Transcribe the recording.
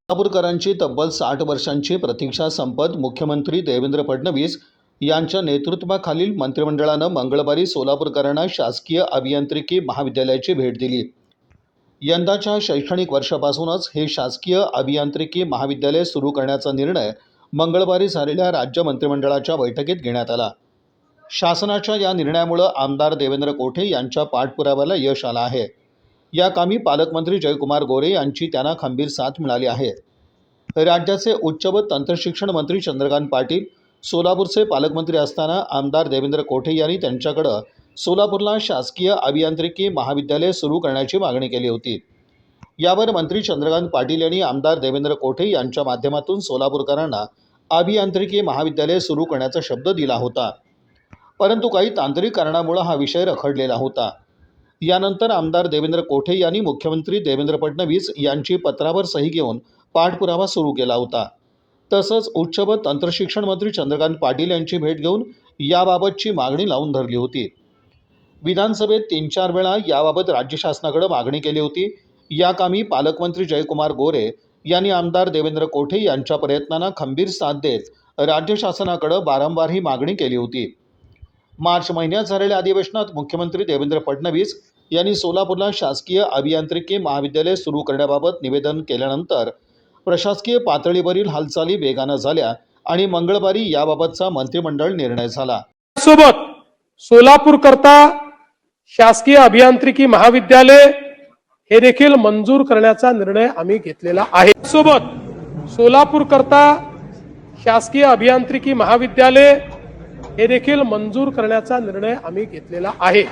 सोलापूरकरांची तब्बल 60 वर्षांची प्रतीक्षा संपत मुख्यमंत्री देवेंद्र फडणवीस यांच्या नेतृत्वाखालील मंत्रिमंडळानं मंगळवारी सोलापूरकरांना शासकीय अभियांत्रिकी महाविद्यालयाची भेट दिली। यंदाच्या शैक्षणिक वर्षापासूनच हे शासकीय अभियांत्रिकी महाविद्यालय सुरू करण्याचा निर्णय मंगळवारी झालेल्या राज्य मंत्रिमंडळाच्या बैठकीत घेण्यात आला। शासनाच्या या निर्णयामुळे आमदार देवेंद्र कोठे यांच्या पाठपुराव्याला यश आलं आहे। या कामी पालकमंत्री जयकुमार गोरे यांची त्यांना खंबीर साथ मिळाली आहे। राज्याचे उच्च व तंत्रशिक्षण मंत्री चंद्रकांत पाटील सोलापूरचे पालकमंत्री असताना आमदार देवेंद्र कोठे यांनी त्यांच्याकडे सोलापूरला शासकीय अभियांत्रिकी महाविद्यालय सुरू करण्याची मागणी केली होती। यावर मंत्री चंद्रकांत पाटील यांनी आमदार देवेंद्र कोठे यांच्या माध्यमातून सोलापूरकरांना अभियांत्रिकी महाविद्यालय सुरू करण्याचा शब्द दिला होता, परंतु काही तांत्रिक कारणामुळे हा विषय रखडलेला होता। यानंतर आमदार देवेंद्र कोठे यांनी मुख्यमंत्री देवेंद्र फडणवीस यांची पत्रावर सही घेऊन पाठपुरावा सुरू केला होता। तसंच उच्च व तंत्रशिक्षण मंत्री चंद्रकांत पाटील यांची भेट घेऊन याबाबतची मागणी लावून धरली होती। विधानसभेत 3-4 वेळा याबाबत राज्य शासनाकडे मागणी केली होती। या कामी पालकमंत्री जयकुमार गोरे यांनी आमदार देवेंद्र कोठे यांच्या प्रयत्नांना खंबीर साथ देत राज्य शासनाकडे वारंवार ही मागणी केली होती। मार्च महिन्यात झालेल्या अधिवेशनात मुख्यमंत्री देवेंद्र फडणवीस यांनी सोलापूरला शासकीय अभियांत्रिकी महाविद्यालय सुरू करण्याबाबत निवेदन केल्यानंतर प्रशासकीय पातळीवरील हालचाली वेगाने झाल्या आणि मंगळवारी याबाबतचा मंत्रिमंडळ निर्णय झाला। सोबत सोलापूर करता शासकीय अभियांत्रिकी महाविद्यालय हे देखील मंजूर करण्याचा निर्णय आम्ही घेतलेला आहे। सोबत सोलापूर करता शासकीय अभियांत्रिकी महाविद्यालय हे देखील मंजूर करण्याचा निर्णय आम्ही घेतलेला आहे।